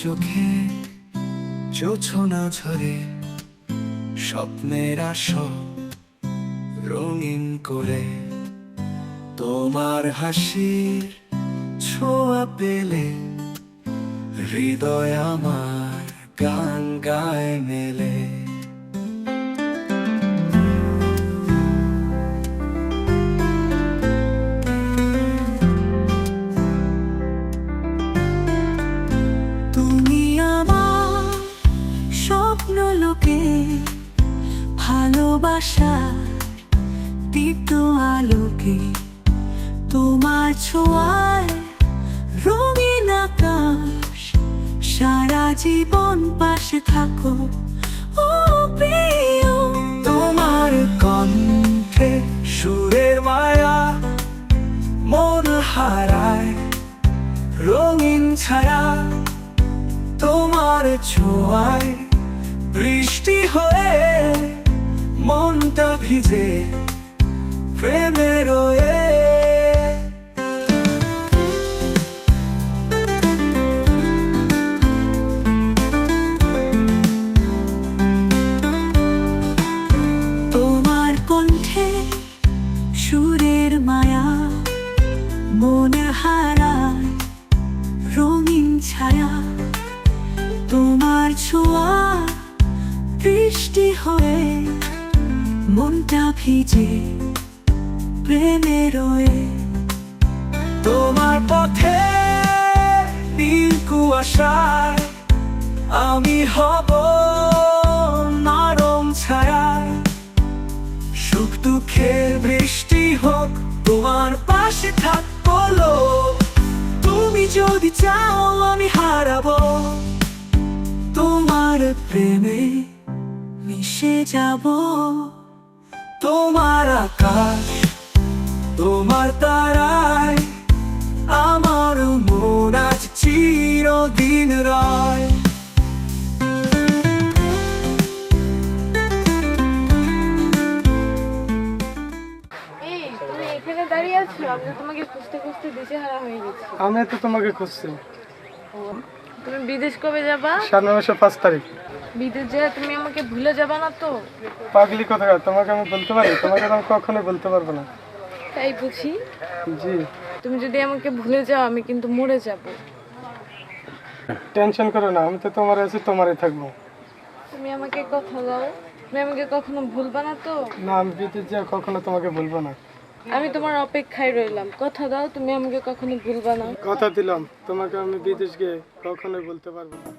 চোখে জোছনা ঝরে স্বপ্নের আসর রঙিন করে তোমার হাসির ছোঁয়া পেলে হৃদয় আমার গান গায় মেলে। তুমি আমার স্বপ্ন লোকে ভালোবাসার দীপ্ত আলোকে, তোমার ছোঁয়ায় রঙিন আকাশ, সারা জীবন পাশে থাকো ও প্রিয়। তোমার কণ্ঠে সুরের মায়া মন হারায় রঙিন ছায়া, তোমার ছোঁয়ায় বৃষ্টি হয়ে মনটা ভিজে প্রেমে রয়ে। তোমার কণ্ঠে সুরের মায়া মন হারায় রঙিন ছায়া, তোমার ছোঁয়া বৃষ্টি হয়ে মনটা ভিজে প্রেমে রয়ে। তোমার পথে নীল কুয়াশায় আমি হব নরম ছায়া, সুখ দুঃখের বৃষ্টি হোক তোমার পাশে থাকবো। তুমি যদি চাও আমি হারাবো, তোমার প্রেমে মিশে যাব। তোমার আকাশ তোমার তারায় আমার মন আজ চিরদিন রয়। এই তুমি এখানে দাঁড়িয়ে আছো? আমি তো তোমাকে খুঁজতে খুঁজতে দিশেহারা হয়ে গেছি। আমি তো তোমাকে খুঁজছি। তুমি বিদেশ কবে যাবা? সামনের মাসের 5 তারিখ। বিদেশ যেয়ে তুমি আমাকে ভুলে যাবা না তো? পাগলি কোথাকার, তোমাকে আমি বলতে পারি? তোমাকে তো আমি কখনোই বলতে পারবো না। তাই বুঝি। জি। তুমি যদি আমাকে ভুলে যাও আমি কিন্তু মরে যাব। টেনশন করো না, আমি তো তোমার আছি, তোমারই থাকবো। তুমি আমাকে কথা দাও, তুমি আমাকে কখনো ভুলবা না তো? না, আমি বিদেশ যা কখনো তোমাকে বলবো না। আমি তোমার অপেক্ষায় রইলাম, কথা দাও তুমি আমাকে কখনো ভুলবা না। কথা দিলাম তোমাকে আমি বিদেশ গিয়ে কখনোই বলতে পারবো না।